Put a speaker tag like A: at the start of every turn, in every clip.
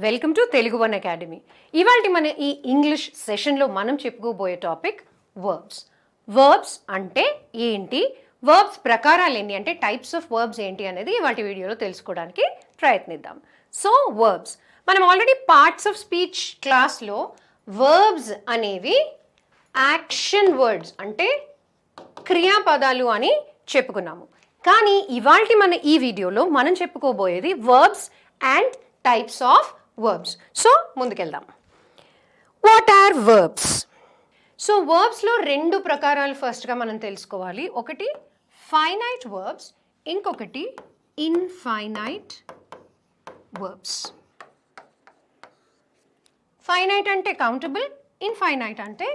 A: Welcome to Telugu one academy. ఇవాళ మన ఈ ఇంగ్లీష్ సెషన్లో మనం చెప్పుకోబోయే టాపిక్ వర్బ్స్. వర్బ్స్ అంటే ఏంటి, వర్బ్స్ ప్రకారాలు ఏంటి, అంటే టైప్స్ ఆఫ్ వర్బ్స్ ఏంటి అనేది ఇవాళ వీడియోలో తెలుసుకోవడానికి ప్రయత్నిద్దాం. సో వర్బ్స్, మనం ఆల్రెడీ పార్ట్స్ ఆఫ్ స్పీచ్ క్లాస్లో వర్బ్స్ అనేవి యాక్షన్ వర్డ్స్ అంటే క్రియాపదాలు అని చెప్పుకున్నాము. కానీ ఇవాళ మన ఈ వీడియోలో మనం చెప్పుకోబోయేది verbs and types of verbs. So ముందుకెళ్దాం. What are verbs? సో వర్బ్స్లో రెండు ప్రకారాలు ఫస్ట్గా మనం తెలుసుకోవాలి. ఒకటి ఫైనైట్ వర్బ్స్, ఇంకొకటి ఇన్ఫైనైట్ వర్బ్స్. ఫైనైట్ అంటే కౌంటబుల్, ఇన్ఫైనైట్ అంటే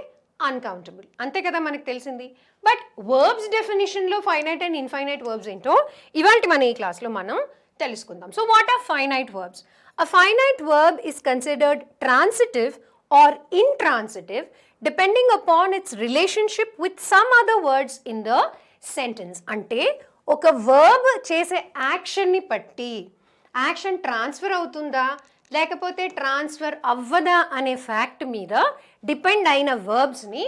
A: అన్కౌంటబుల్, అంతే కదా మనకు తెలిసింది. బట్ వర్బ్స్ డెఫినేషన్లో ఫైనైట్ అండ్ ఇన్ఫైనైట్ వర్బ్స్ ఏంటో ఇవాళ మన ఈ క్లాస్లో మనం తెలుసుకుందాం. So what are finite verbs? A finite verb is considered transitive or intransitive depending upon its relationship with some other words in the sentence. అంటే ఒక verb చేసే యాక్షన్ని బట్టి యాక్షన్ ట్రాన్స్ఫర్ అవుతుందా లేకపోతే ట్రాన్స్ఫర్ అవ్వదా అనే ఫ్యాక్ట్ మీద డిపెండ్ అయిన వర్బ్స్ని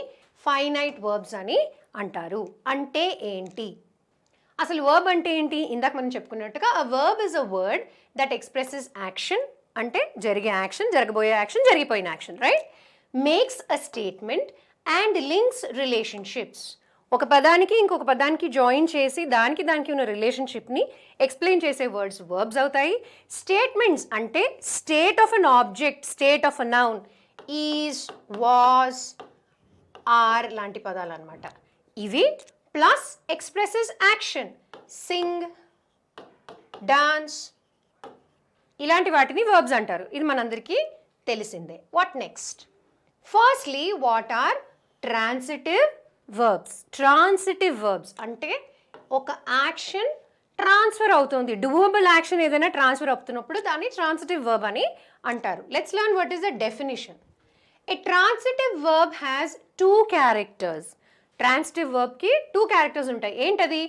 A: ఫైనైట్ వర్బ్స్ అని అంటారు. అంటే ఏంటి అసలు వర్బ్ అంటే ఏంటి? ఇందాక మనం చెప్పుకున్నట్టుగా a verb is a word that expresses action, అంటే జరిగే యాక్షన్, జరగబోయే యాక్షన్, జరిగిపోయిన action, right? Makes a statement and links relationships. ఒక పదానికి ఇంకొక పదానికి జాయిన్ చేసి దానికి ఉన్న రిలేషన్షిప్ని ఎక్స్ప్లెయిన్ చేసే వర్డ్స్ వర్బ్స్ అవుతాయి. స్టేట్మెంట్స్ అంటే state of an object, state of a noun, is, was, are లాంటి పదాలు అనమాట ఇవి. Plus expresses action, sing, dance, ఇలాంటి వాటిని వర్బ్స్ అంటారు. ఇది మనందరికీ తెలిసిందే. What next? Firstly what are transitive verbs? Transitive verbs అంటే ఒక యాక్షన్ ట్రాన్స్ఫర్ అవుతుంది, డూయబుల్ యాక్షన్ ఏదైనా ట్రాన్స్ఫర్ అవుతున్నప్పుడు దాన్ని ట్రాన్సిటివ్ వర్బ్ అని అంటారు. Let's learn what is the definition. A transitive verb has two characters. Transitive వర్బ్కి టూ క్యారెక్టర్స్ ఉంటాయి. ఏంటది?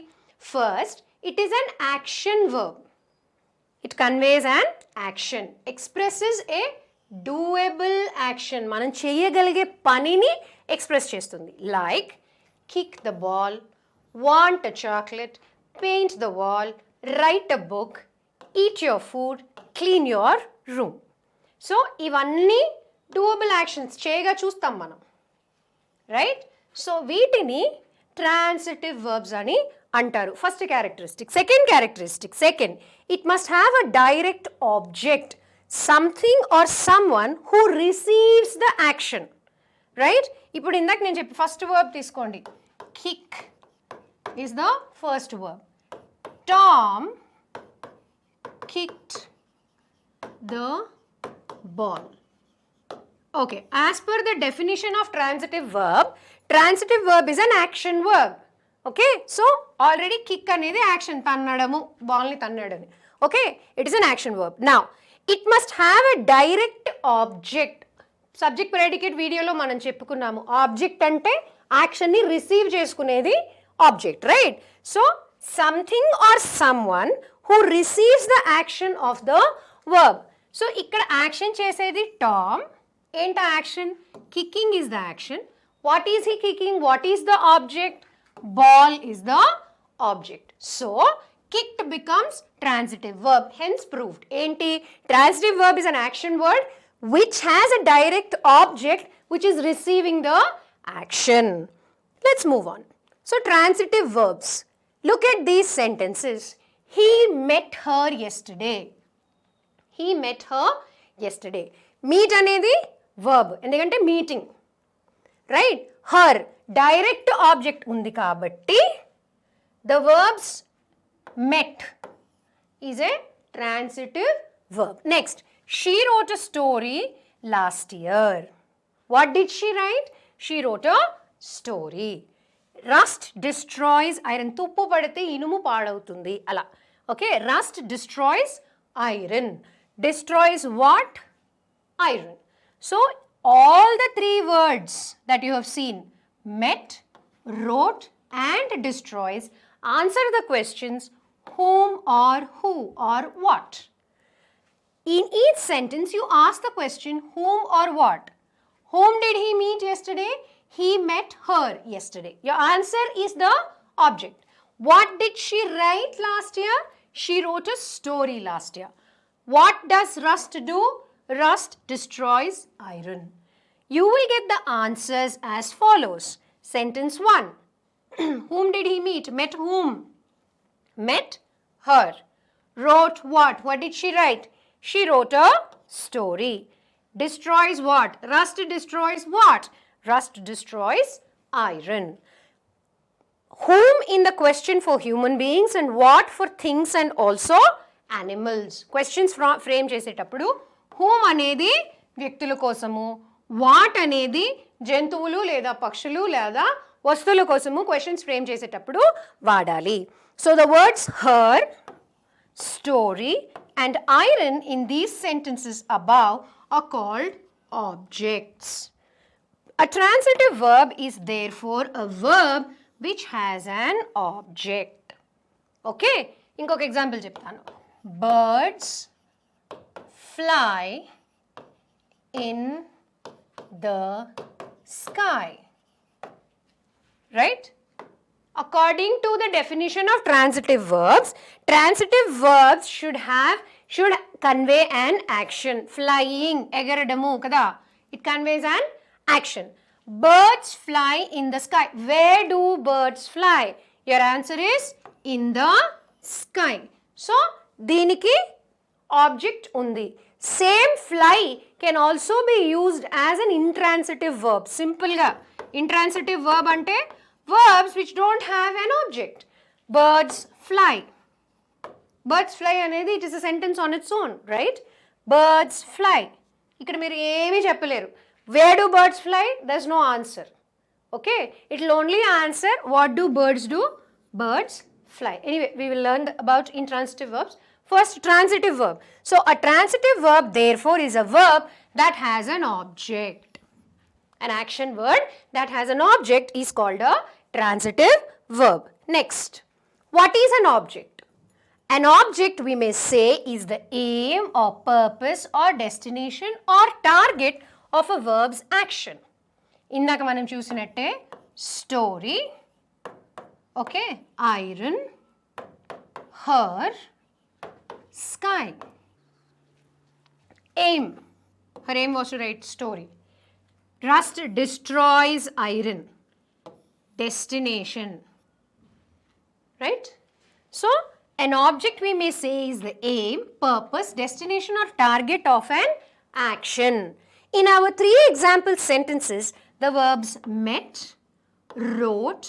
A: First, it is an action verb. It conveys an action, expresses a doable action, మనం చేయగలిగే పనిని express చేస్తుంది. Like kick the ball, want a chocolate, paint the wall, write a book, eat your food, clean your room. So ఇవన్నీ doable actions, చేయగా చూస్తాం మనం, right? So వీటిని transitive verbs అని అంటారు. First characteristic. Second characteristic, second, it must have a direct object, something or someone who receives the action, right? ఇప్పుడు ఇందాక నేను చెప్పి ఫస్ట్ వర్బ్ తీసుకోండి. Kick is the first verb. Tom kicked the ball. Okay, as per the definition of transitive verb is an action verb. Okay, so already kick అనేది action, తన్నడము, బాల్ని తన్నడము. Okay, it is an action verb. Now, it must have a direct object. Subject predicate వీడియోలో మనం చెప్పుకున్నాము. Object అంటే యాక్షన్ని receive చేసుకునేది object, right? So something or someone who receives the action of the verb. So ఇక్కడ action చేసేది Tom. ఏంట action? Kicking is the action. What is he kicking? What is the object? Ball is the object. So kicked becomes transitive verb, hence proved. ఏంటి? Transitive verb is an action word which has a direct object which is receiving the action. Let's move on. So transitive verbs. Look at these sentences. He met her yesterday. He met her yesterday. Meet అనేది verb, ఎందుకంటే meeting, right? Her direct object ఉంది కాబట్టి the verbs met is a transitive verb. Next, she wrote a story last year. What did she write? She wrote a story. Rust destroys iron. తుప్పు పడితే ఇనుము పాడవుతుంది, అలా. Okay, rust destroys iron. Destroys what? Iron. So all the three words that you have seen, met, wrote and destroys, answer the questions whom or who or what. In each sentence, you ask the question whom or what. Whom did he meet yesterday? He met her yesterday. Your answer is the object. What did she write last year? She wrote a story last year. What does rust do? Rust destroys iron. You will get the answers as follows. Sentence 1. Whom did he meet? Met whom? Met her. Wrote what? What did she write? She wrote a story. Destroys what? Rust destroys what? Rust destroys iron. Whom in the question for human beings and what for things and also animals. Questions frame చేసేటప్పుడు whom అనేది వ్యక్తుల కోసము, what అనేది జంతువులు లేదా పక్షులు లేదా వస్తువుల కోసము questions frame చేసేటప్పుడు వాడాలి. So the words her, story and iron in these sentences above are called objects. A transitive verb is therefore a verb which has an object. Okay? ఇంకొక ఎగ్జాంపుల్ చెప్తాను. Birds fly in the sky. Right? According to the definition of transitive verbs should convey an action. Flying, egaradamu kada. It conveys an action. Birds fly in the sky. Where do birds fly? Your answer is in the sky. So, దీనికి object ఉంది. Same fly can also be used as an intransitive verb. Simple ga. Intransitive verb ante verbs which don't have an object. Birds fly. Birds fly అనేది it is a sentence on its own, right? Birds fly. ఇక్కడ మీరు ఏమీ చెప్పలేరు. Where do birds fly? There's no answer. Okay? It will only answer what do birds do? Birds fly. Anyway, we will learn about intransitive verbs. First, transitive verb. So, a transitive verb therefore is a verb that has an object. An action word that has an object is called a transitive verb. Next, what is an object? An object we may say is the aim or purpose or destination or target of a verb's action. ఇందాక మనం చూసినట్టే story, okay, iron, her, sky. Aim. Her aim was to write story. Rust destroys iron. Destination. Right? So, an object we may say is the aim, purpose, destination or target of an action. In our 3 example sentences, the verbs met, wrote,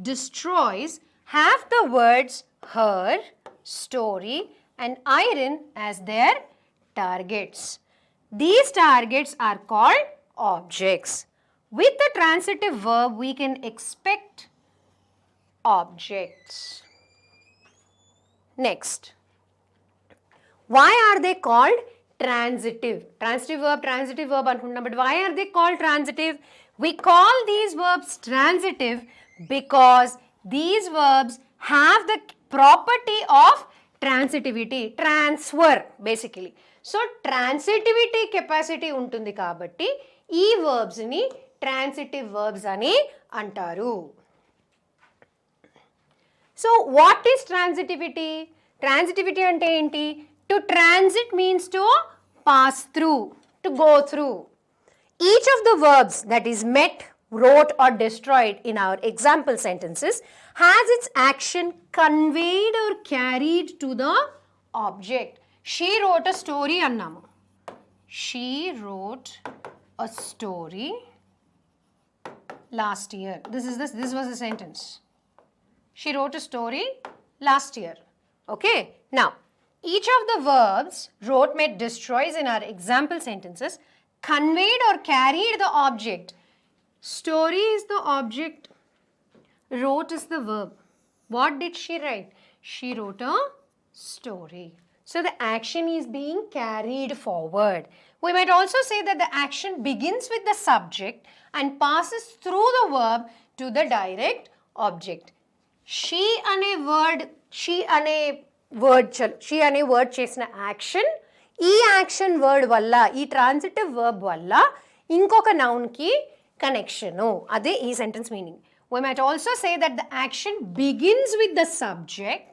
A: destroys have the words her, story and iron as their targets. These targets are called objects. With the transitive verb, we can expect objects. Next, why are they called transitive? Transitive verb antunna, but why are they called transitive? We call these verbs transitive because these verbs have the property of transitivity, transfer basically. So, transitivity capacity ఉంటుంది కాబట్టి ఈ verbs ని transitive verbs అని అంటారు. So, what is transitivity? Transitivity అంటే ఏంటి? To transit means to pass through, to go through. Each of the verbs that is met, wrote or destroyed in our example sentences has its action conveyed or carried to the object. She wrote a story annamu. She wrote a story last year. This was a sentence. She wrote a story last year. Okay? Now, each of the verbs wrote, met, destroys in our example sentences conveyed or carried the object. Story is the object. Wrote is the verb. What did she write? She wrote a story. So the action is being carried forward. We might also say that the action begins with the subject and passes through the verb to the direct object. She ane word చేసిన action ఈ action word వల్ల, ఈ transitive verb వల్ల ఇంకొక నౌన్కి connection. అదే ఈ sentence meaning. We might also say that the action begins with the subject,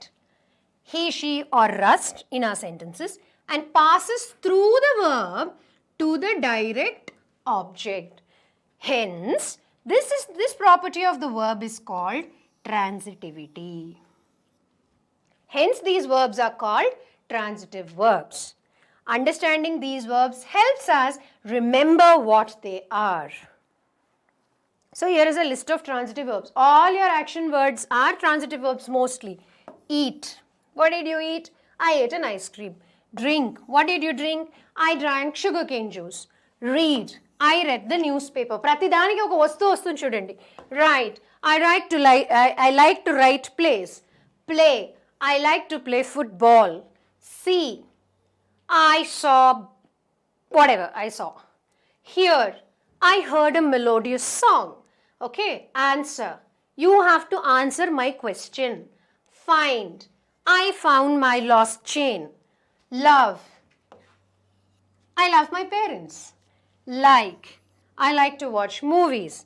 A: he, she or rust in our sentences, and passes through the verb to the direct object. Hence, this property of the verb is called transitivity. Hence, these verbs are called transitive verbs. Understanding these verbs helps us remember what they are. So here is a list of transitive verbs. All your action words are transitive verbs mostly. Eat. What did you eat? I ate an ice cream. Drink. What did you drink? I drank sugarcane juice. Read. I read the newspaper. ప్రతిదానికి ఒక వస్తువు వస్తుంది చూడండి. Write. I like to write plays. Play. I like to play football. See. I saw whatever I saw. Hear. I heard a melodious song. Okay, answer. You have to answer my question. Find. I found my lost chain. Love. I love my parents. Like. I like to watch movies.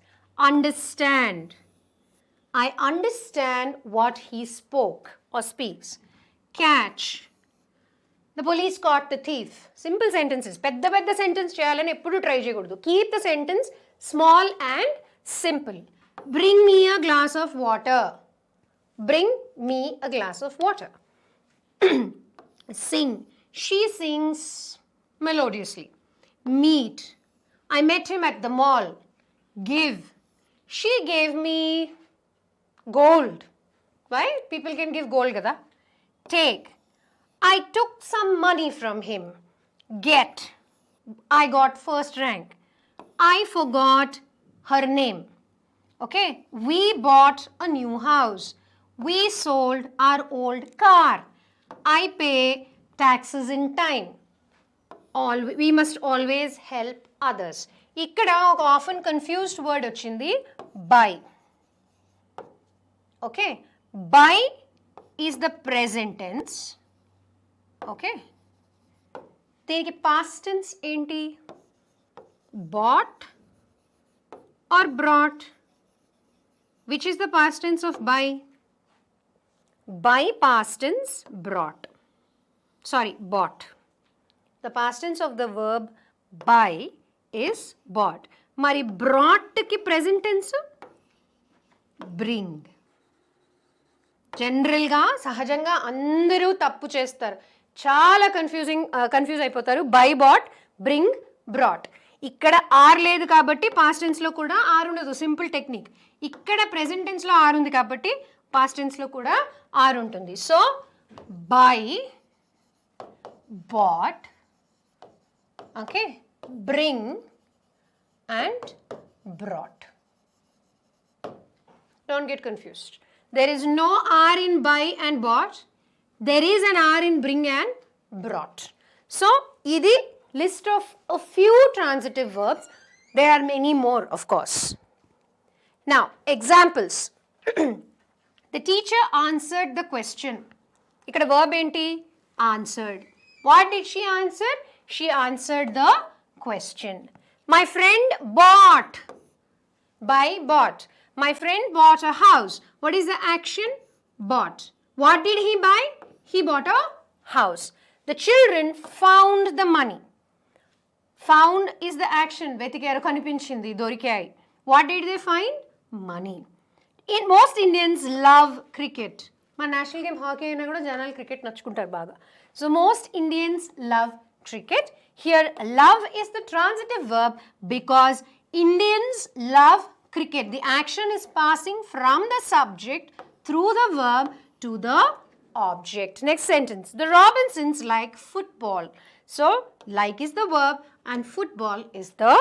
A: Understand. I understand what he spoke or speaks. Catch. The police caught the thief. Simple sentences. పెద్ద sentence చేయాలని ఎప్పుడు try చేయకూడదు. Keep the sentence small and simple. Bring me a glass of water. Bring me a glass of water. Sing. She sings melodiously. Meet. I met him at the mall. Give. She gave me gold. Why? People can give gold kada. Take. I took some money from him. Get. I got first rank. I forgot her name. Okay. We bought a new house. We sold our old car. I pay taxes in time. We must always help others. ఇక్కడ ఒక often confused word వచ్చింది buy. Okay. Buy is the present tense. Okay. దీనికి past tense ఏంటి? Bought or brought? Which is the past tense of buy? Buy past tense brought. Sorry, bought. The past tense of the verb buy is bought. Mari brought ki present tense bring. జనరల్గా సహజంగా అందరూ తప్పు చేస్తారు. చాలా confuse అయిపోతారు. Buy bought, bring, brought. ఇక్కడ R లేదు కాబట్టి పాస్ట్ టెన్స్లో కూడా ఆర్ ఉండదు. Simple technique. ఇక్కడ ప్రెజెంట్ టెన్స్లో ఆర్ ఉంది కాబట్టి పాస్ట్ టెన్స్లో కూడా ఆర్ ఉంటుంది. So buy, bought, okay, bring and brought. Don't get confused. There is no R in buy and bought. There is an R in bring and brought. So, this is list of a few transitive verbs. There are many more, of course. Now, examples. The teacher answered the question. Ikkada verb enti? Answered. What did she answer? She answered the question. My friend bought. Buy, bought. My friend bought a house. What is the action? Bought. What did he buy? He bought a house. The children found the money. Found is the action. Vetikaru kanipinchindi, dorikayi. What did they find? Money. Most Indians love cricket. My national game hockey aina kuda janalu cricket nachukuntaru baga. So most Indians love cricket. Here love is the transitive verb because Indians love cricket. The action is passing from the subject through the verb to the object. Next sentence. The Robinsons like football. So, like is the verb and football is the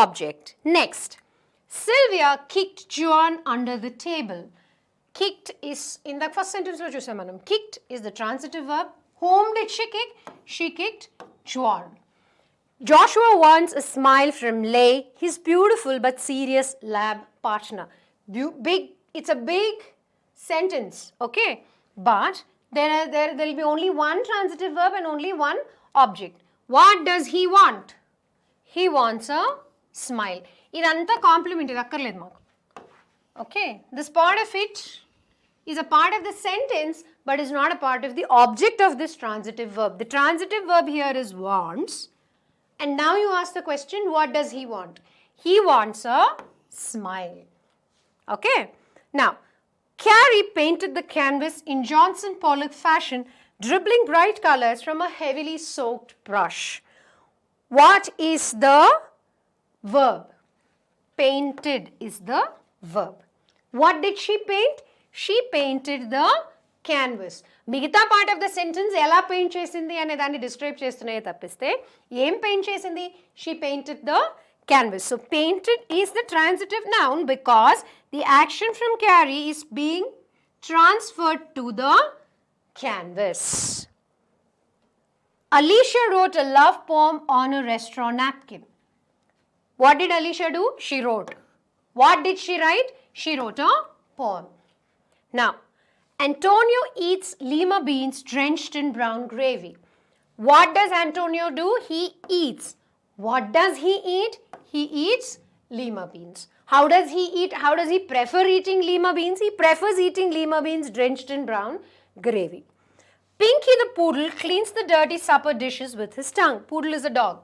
A: object. Next. Sylvia kicked John under the table. Kicked is, in the first sentence lo chusam manam. Kicked is the transitive verb. Whom did she kick? She kicked John. Joshua wants a smile from Leigh, his beautiful but serious lab partner. It's a big sentence, okay? But there will be only one transitive verb and only one object. What does he want? He wants a smile. Idantha compliment idu akkarledu maaku. Okay, this part of it is a part of the sentence but is not a part of the object of this transitive verb. The transitive verb here is wants, and now you ask the question, what does he want? He wants a smile. Okay, now Carrie painted the canvas in Johnson Pollock fashion, dribbling bright colors from a heavily soaked brush. What is the verb? Painted is the verb. What did she paint? She painted the canvas. మిగతా part of the sentence ఎలా paint చేసింది అనే దాన్ని describe చేస్తున్నాయే తప్పిస్తే ఏం paint చేసింది? She painted the canvas. So painted is the transitive noun because the action from Carrie is being transferred to the canvas. Alicia wrote a love poem on a restaurant napkin. What did Alicia do? She wrote. What did she write? She wrote a poem. Now, Antonio eats lima beans drenched in brown gravy. What does Antonio do? He eats. What does he eat? He eats lima beans. How does he eat? How does he prefer eating lima beans? He prefers eating lima beans drenched in brown gravy. Pinky the poodle cleans the dirty supper dishes with his tongue. Poodle is a dog.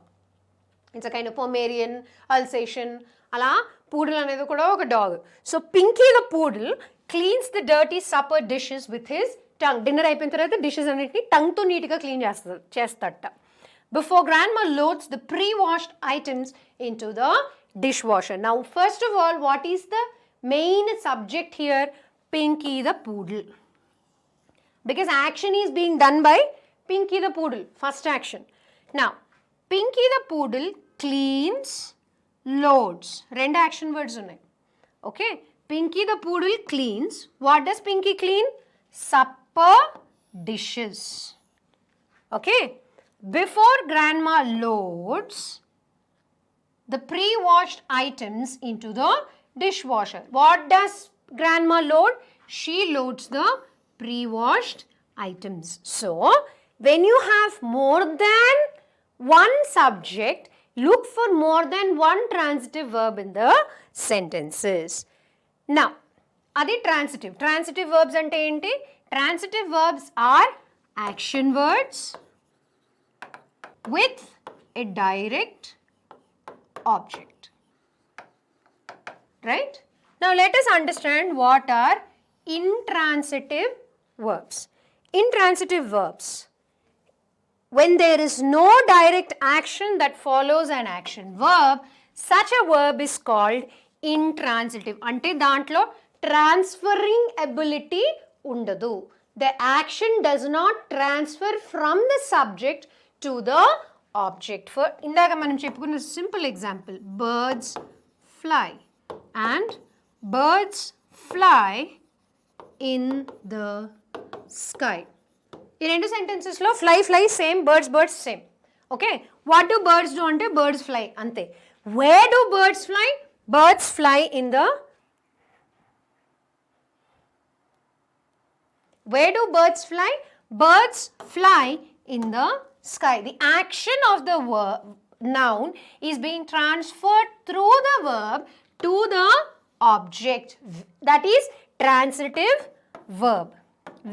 A: It's a kind of Pomeranian, Alsatian. Ala poodle anedi kuda oka dog. So Pinky the poodle cleans the dirty supper dishes with his tongue. Dinner అయిపోయిన తర్వాత dishes అన్నిటిని tongue తో neat గా clean చేస్తట. Before grandma loads the pre-washed items into the dishwasher. Now first of all, what is the main subject here? Pinky the poodle. Because action is being done by Pinky the poodle. First action. Now Pinky the poodle cleans, loads. Rendu action words ఉన్నాయి. Okay. Pinky the poodle cleans. What does Pinky clean? Supper dishes. Okay. Before grandma loads the pre-washed items into the dishwasher. What does grandma load? She loads the pre-washed items. So, when you have more than one subject, look for more than one transitive verb in the sentences. Now, adi transitive. Transitive verbs ante enti? Transitive verbs are action words with a direct object. Right? Now, let us understand what are intransitive verbs. Intransitive verbs. When there is no direct action that follows an action verb, such a verb is called intransitive. Ante dantlo transferring ability undadu. The action does not transfer from the subject to the object. For indaga manam cheppukunna simple example, birds fly and birds fly in the sky. ఈ రెండు సెంటెన్సెస్లో fly fly same, birds birds same. Okay, what do birds do అంటే birds fly అంతే. Where do birds fly? Birds fly in the where do birds fly? Birds fly in the sky. The action of the noun is being transferred through the verb to the object. That is transitive verb.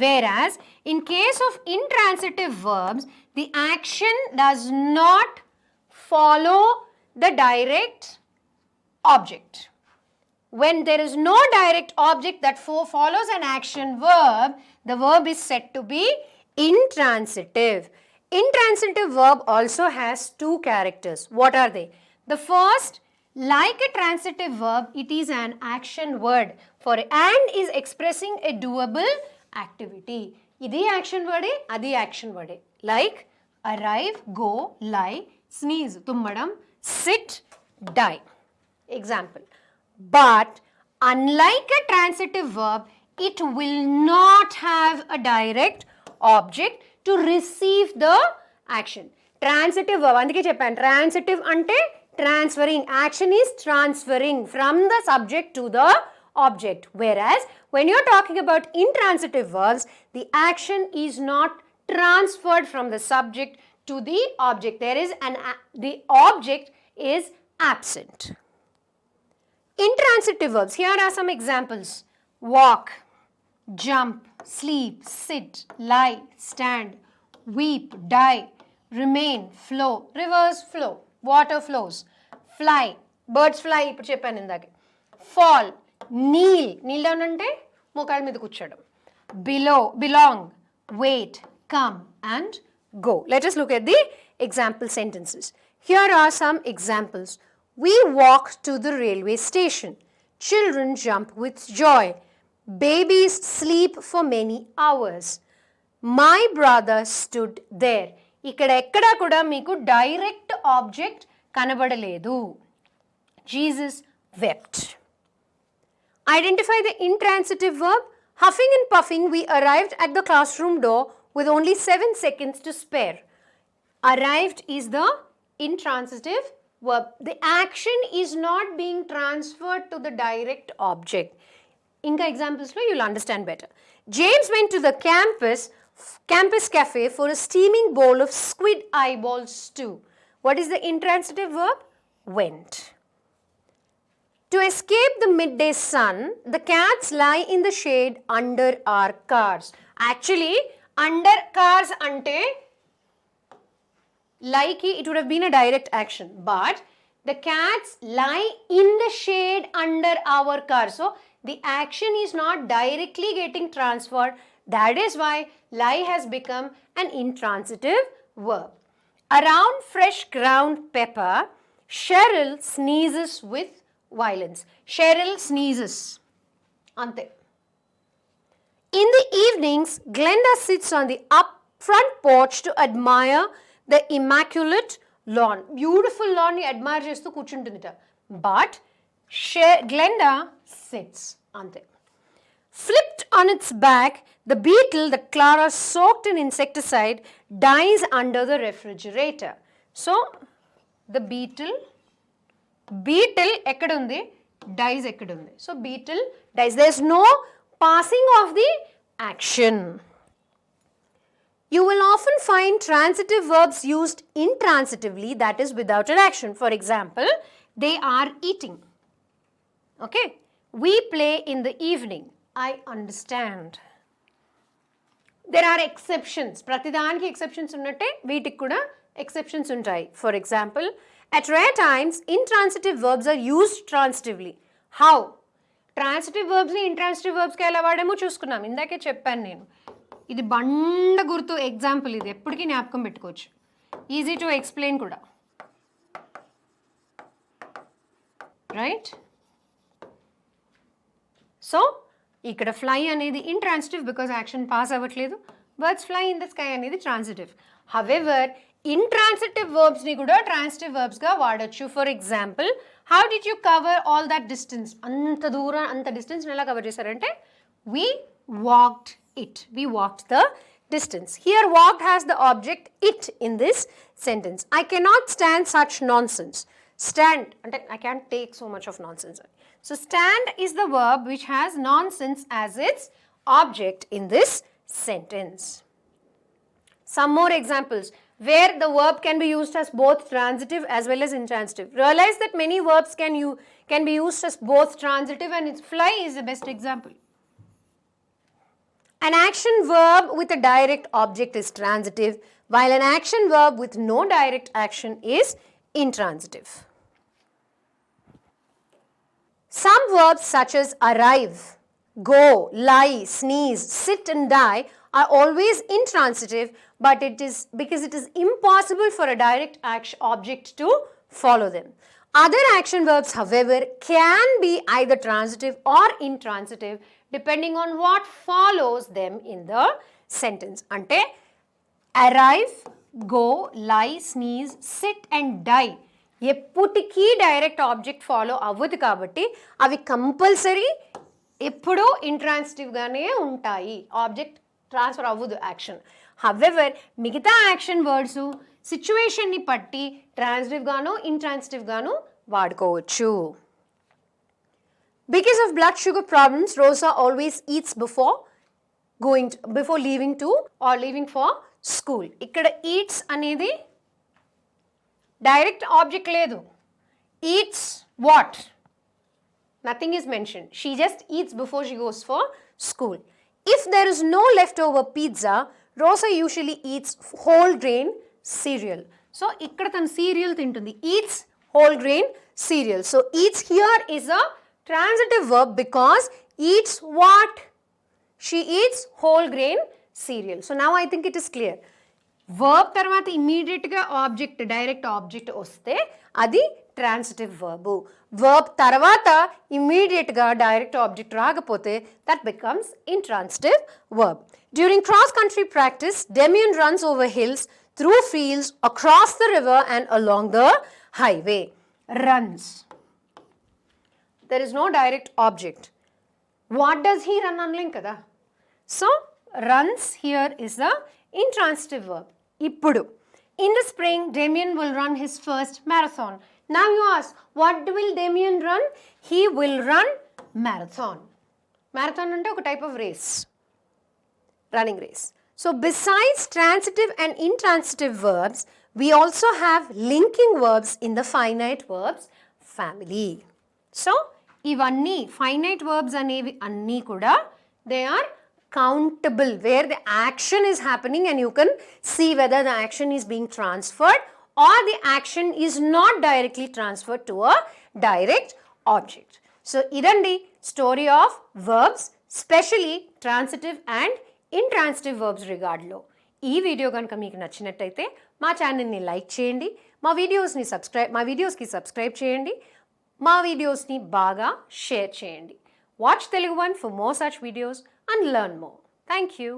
A: Whereas in case of intransitive verbs, the action does not follow the direct object. When there is no direct object that follows an action verb, the verb is said to be intransitive. Intransitive verb also has two characters. What are they? The first, like a transitive verb, it is an action word for and is expressing a doable activity. Idi action word, adi action word. Like arrive, go, lie, sneeze, tummadam, sit, die. Example. But unlike a transitive verb, it will not have a direct object to receive the action. Transitive verb, అందుకే చెప్పాను, transitive అంటే transferring. Action is transferring from the subject to the object. Whereas when you're talking about intransitive verbs, the action is not transferred from the subject to the object. The object is absent. Intransitive verbs. Here are some examples. Walk, jump, sleep, sit, lie, stand, weep, die, remain, flow, rivers flow, water flows, fly, birds fly, ఇప్పుడు చెప్పాను ఇందాకే. Fall, kneel, kneel down అంటే మోకాళ్ళ మీద కూర్చోడం. Belong, wait, come and go. Let us look at the example sentences. Here are some examples. We walk to the railway station. Children jump with joy. Babies sleep for many hours. My brother stood there. ఇక్కడ ఎక్కడా కూడా మీకు direct object కనబడలేదు. Jesus wept. Identify the intransitive verb. Huffing and puffing, we arrived at the classroom door with only 7 seconds to spare. Arrived is the intransitive verb. The action is not being transferred to the direct object. Inka examples lo you'll understand better. James went to the campus cafe for a steaming bowl of squid eyeball stew. What is the intransitive verb? Went. To escape the midday sun, the cats lie in the shade under our cars. Actually, under cars ante like it would have been a direct action, but the cats lie in the shade under our car. So the action is not directly getting transferred. That is why lie has become an intransitive verb. Around fresh ground pepper, Cheryl sneezes with violence. Cheryl sneezes. Ante. In the evenings, Glenda sits on the front porch to admire the immaculate lawn. Beautiful lawn ni admire chestu కూర్చుంటుందిట. But Glenda sits. Ante. Flipped on its back, the beetle that Clara soaked in insecticide dies under the refrigerator. So, the beetle ekkadundi, dies ekkadundi. So, beetle dies. There is no passing of the action. You will often find transitive verbs used intransitively, that is without an action. For example, they are eating. Okay. We play in the evening. I understand. There are exceptions. Pratidaniki exceptions unnate, veetiki kuda exceptions untayi. For example, at rare times, intransitive verbs are used transitively. How? Transitive verbs ni intransitive verbs ki ela vaadamo chusukunnam. Indake cheppanu nenu. ఇది బండ గుర్తు example, ఇది ఎప్పటికీ జ్ఞాపకం పెట్టుకోవచ్చు. Easy to explain కూడా, right? So ఇక్కడ fly అనేది ఇంట్రాన్సిటివ్ బికాజ్ యాక్షన్ పాస్ అవ్వట్లేదు. Birds fly in the sky అనేది ట్రాన్సిటివ్. హవెవర్ ఇంట్రాన్సిటివ్ వర్బ్స్ని కూడా ట్రాన్సిటివ్ వర్బ్స్గా వాడచ్చు. For example, how did you cover all that distance? అంత దూరం, అంత డిస్టెన్స్ని ఎలా కవర్ చేశారంటే we walked it. We walked the distance. Here walked has the object it in this sentence. I cannot stand such nonsense. Stand, I can't take so much of nonsense. So stand is the verb which has nonsense as its object in this sentence. Some more examples where the verb can be used as both transitive as well as intransitive. Realize that many verbs can be used as both transitive, and its fly is the best example. An action verb with a direct object is transitive, while an action verb with no direct action is intransitive. Some verbs such as arrive, go, lie, sneeze, sit and die are always intransitive, but it is because it is impossible for a direct object to follow them. Other action verbs, however, can be either transitive or intransitive depending on what follows them in the sentence. Ante arrive, go, lie, sneeze, sit and die ఎప్పటికీ direct object follow అవ్వదు కాబట్టి అవి compulsory ఎప్పుడూ ఇంట్రాన్సిటివ్గానే ఉంటాయి. Object transfer అవ్వదు action. However మిగతా action words సిచ్యువేషన్ని బట్టి ట్రాన్సిటివ్గాను ఇంట్రాన్సిటివ్గాను వాడుకోవచ్చు. Because of blood sugar problems, Rosa always eats before leaving for school. ఇక్కడ ఈట్స్ అనేది డైరెక్ట్ ఆబ్జెక్ట్ లేదు. Eats what? Nothing is mentioned. She just eats before she goes for school. If there is no leftover pizza, Rosa usually eats whole grain cereal. So, ikkada tan cereal tintundi. Eats whole grain cereal. So, eats here is a transitive verb because eats what? She eats whole grain cereal. So, now I think it is clear. Verb tarvata immediate ga object, direct object oste, adi transitive verb. Verb tarvata immediate ga direct object ragapothe, that becomes intransitive verb. During cross-country practice, Demian runs over hills, through fields, across the river and along the highway. Runs. There is no direct object. What does he run on kada? So, runs here is the intransitive verb. Ippudu. In the spring, Demian will run his first marathon. Now you ask, what will Demian run? He will run marathon. Marathon ante oka type of race. Running race. So besides transitive and intransitive verbs, we also have linking verbs in the finite verbs family. So ivanni finite verbs anevi anni kuda, they are countable, where the action is happening and you can see whether the action is being transferred or the action is not directly transferred to a direct object. So, idandi story of verbs, especially transitive and intransitive verbs regard lo. Ee video ganaka meeku nachinattaithe ma channel ni like cheyandi, ma videos ki subscribe cheyandi, ma videos ni baga share cheyandi. Watch Telugu One for more such videos and learn more. Thank you.